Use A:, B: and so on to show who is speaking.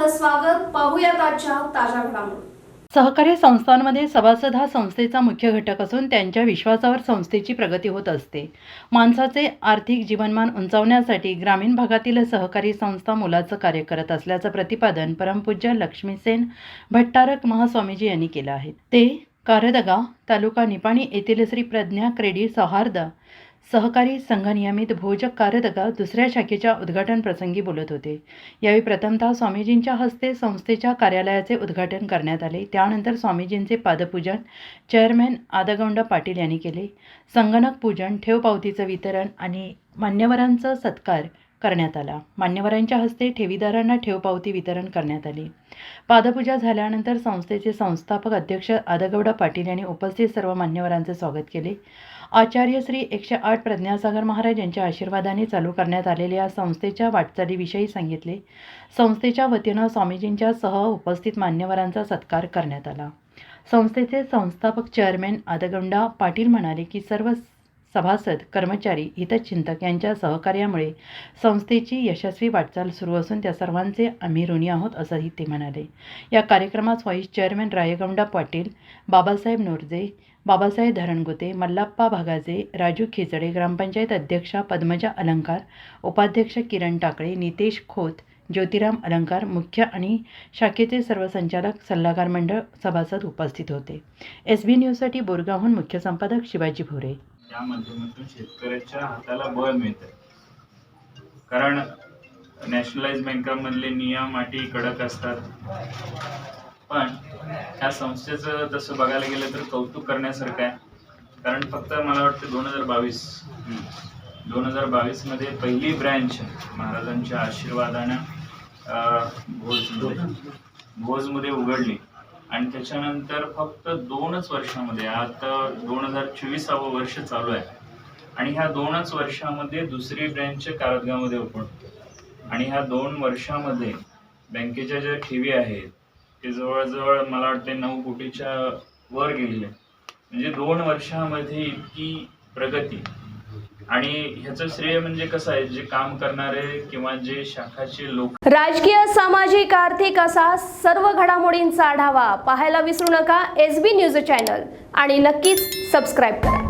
A: आपलं स्वागत. पाहूयात आजच्या ताज्या घडामोडी.
B: सहकारी संस्थांमध्ये सभासद हा संस्थेचा मुख्य घटक असून त्यांच्या विश्वासावर संस्थेची प्रगती होत असते. माणसाचे आर्थिक जीवनमान उंचावण्यासाठी ग्रामीण भागातील सहकारी संस्था मोलाचं कार्य करत असल्याचं प्रतिपादन परमपूज्य लक्ष्मीसेन भट्टारक महास्वामीजी यांनी केलं आहे. ते कारदगा तालुका निपाणी येथील श्री प्रज्ञा क्रेडिट सौहार्द सहकारी संघ नियमित भोजक कारदगा दुसऱ्या शाखेच्या उद्घाटन प्रसंगी बोलत होते. यावेळी प्रथमतः स्वामीजींच्या हस्ते संस्थेच्या कार्यालयाचे उद्घाटन करण्यात आले. त्यानंतर स्वामीजींचे पादपूजन चेअरमॅन आदगौंडा पाटील यांनी केले. संगणक पूजन, ठेव पावतीचं वितरण आणि मान्यवरांचा सत्कार करण्यात आला. मान्यवरांच्या हस्ते ठेवीदारांना ठेवपावती वितरण करण्यात आली. पादपूजा झाल्यानंतर संस्थेचे संस्थापक अध्यक्ष आदगौडा पाटील यांनी उपस्थित सर्व मान्यवरांचे स्वागत केले. आचार्य श्री 108 प्रज्ञासागर महाराज यांच्या आशीर्वादाने चालू करण्यात आलेल्या संस्थेच्या वाटचालीविषयी सांगितले. संस्थेच्या वतीनं स्वामीजींच्या सह उपस्थित मान्यवरांचा सत्कार करण्यात आला. संस्थेचे संस्थापक चेअरमॅन आदगौंडा पाटील म्हणाले की सर्व सभासद, कर्मचारी, हितचिंतक यांच्या सहकार्यामुळे संस्थेची यशस्वी वाटचाल सुरू असून त्या सर्वांचे आम्ही ऋणी आहोत असंही ते म्हणाले. या कार्यक्रमात व्हाईस चेअरमॅन रायगौंडा पाटील, बाबासाहेब नोरजे, बाबासाहेब धरणगुते, मल्लाप्पा भागाजे, राजू खिचडे, ग्रामपंचायत अध्यक्षा पद्मजा अलंकार, उपाध्यक्ष किरण टाकळे, नितेश खोत, ज्योतिराम अलंकार, मुख्य आणि शाखेचे सर्व संचालक, सल्लागार मंडळ, सभासद उपस्थित होते. SB न्यूजसाठी बोरगावहून मुख्य संपादक शिवाजी भोरे.
C: या माध्यमातून शेतकऱ्याच्या हाताला बळ मिळतं. कारण नॅशनलाइज बँकांमधले नियम अटी कडक असतात, पण ह्या संस्थेचं तसं बघायला गेलं तर कौतुक करण्यासारखं आहे. कारण फक्त मला वाटतं 2022 मध्ये पहिली ब्रँच महाराजांच्या आशीर्वादानं भोजमध्ये उघडली आणि त्याच्यानंतर फक्त 2च वर्षामध्ये, आता 2024वे वर्ष चालू आहे आणि ह्या 2च वर्षामध्ये दुसरी ब्रँच कारदगामध्ये ओपन आणि ह्या 2 वर्षामध्ये बँकेच्या ज्या ठेवी आहेत ते जवळजवळ मला वाटते 9 कोटीच्या वर गेलेले. म्हणजे 2 वर्षामध्ये इतकी प्रगती. आणि ह्याचं श्रेय म्हणजे कसं आहे, जे काम करणारे किंवा जे शाखाचे लोक.
A: राजकीय, सामाजिक, आर्थिक असा सर्व घडामोडींचा आढावा पाहायला विसरू नका SB न्यूज चॅनल आणि नक्कीच सबस्क्राईब करा.